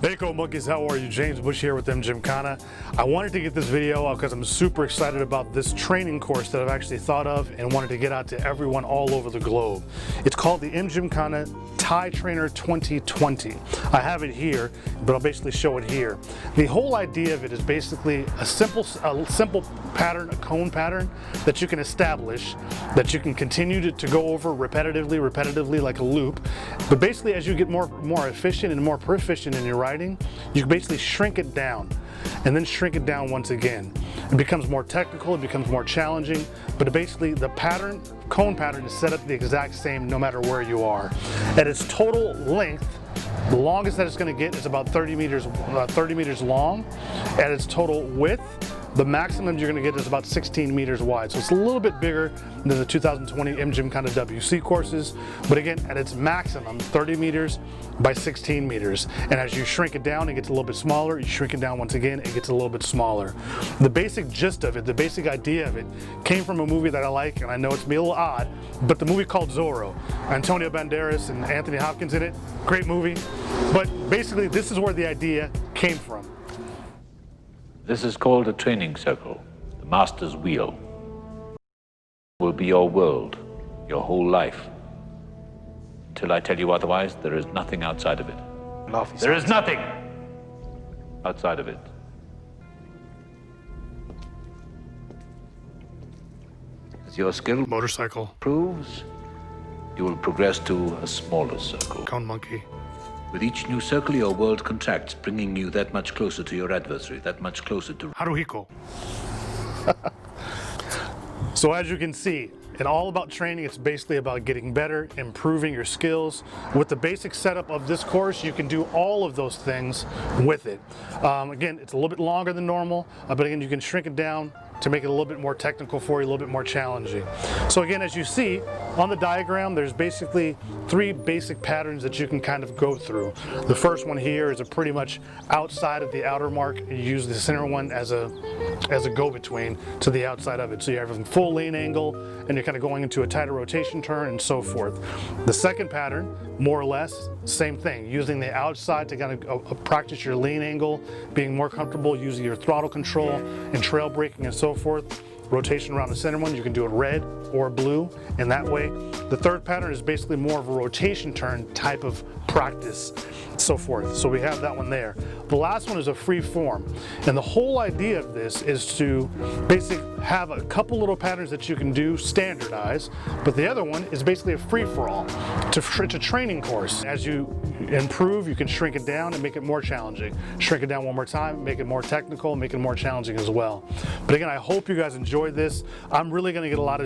Hey ConeMonkeys, how are you? James Bush here with Gymkhana. I wanted to get this video out because I'm super excited about this training course that I've actually thought of and wanted to get out to everyone all over the globe. It's called the Gymkhana Thai Trainer 2020. I have it here, but I'll basically show it here. The whole idea of it is basically a simple pattern, a cone pattern that you can establish, that you can continue to go over repetitively like a loop. But basically, as you get more efficient and more proficient in your riding, you can basically shrink it down and then shrink it down once again. It becomes more technical, it becomes more challenging, but basically the pattern, cone pattern, is set up the exact same no matter where you are. At its total length, the longest that it's going to get is about 30 meters long. At its total width, the maximum you're going to get is about 16 meters wide. So it's a little bit bigger than the 2020 Gymkhana WC courses. But again, at its maximum, 30 meters by 16 meters. And as you shrink it down, it gets a little bit smaller. You shrink it down once again, it gets a little bit smaller. The basic gist of it, the basic idea of it, came from a movie that I like, and I know it's a little odd, but the movie called Zorro. Antonio Banderas and Anthony Hopkins in it. Great movie. But basically, this is where the idea came from. This is called a training circle. The master's wheel will be your world, your whole life. Until I tell you otherwise, there is nothing outside of it. There is nothing outside of it. As your skill Motorcycle. proves, you will progress to a smaller circle. ConeMonkey. With each new circle, your world contracts, bringing you that much closer to your adversary, that much closer to Haruhiko. So as you can see, in All About Training, it's basically about getting better, improving your skills. With the basic setup of this course, you can do all of those things with it. Again, it's a little bit longer than normal, but again, you can shrink it down to make it a little bit more technical for you, a little bit more challenging. So again, as you see on the diagram, there's basically 3 basic patterns that you can kind of go through. The first one here is a pretty much outside of the outer mark. You use the center one as a go-between to the outside of it. So you have a full lean angle and you're kind of going into a tighter rotation turn and so forth. The second pattern, more or less, same thing, using the outside to kind of practice your lean angle, being more comfortable using your throttle control and trail braking and so forth. Rotation around the center one, you can do it red or blue in that way. The third pattern is basically more of a rotation turn type of practice, so forth. So we have that one there. The last one is a free form. And the whole idea of this is to basically have a couple little patterns that you can do standardized, but the other one is basically a free-for-all. It's a training course. As you improve, you can shrink it down and make it more challenging. Shrink it down one more time, make it more technical, make it more challenging as well. But again, I hope you guys enjoyed this. I'm really going to get a lot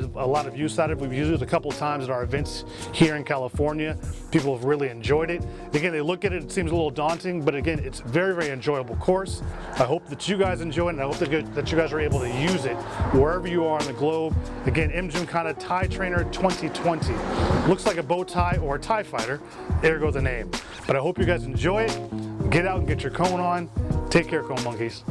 of use out of it. We've used it a couple of times at our events here in California. People have really enjoyed it. Again, they look at it, it seems a little daunting, but again, it's a very, very enjoyable course. I hope that you guys enjoy it, and I hope that you guys are able to use it wherever you are on the globe. Again, Gymkhana Thai Trainer 2020. Looks like a bow tie or a TIE fighter. There goes the name. But I hope you guys enjoy it. Get out and get your cone on. Take care, ConeMonkeys.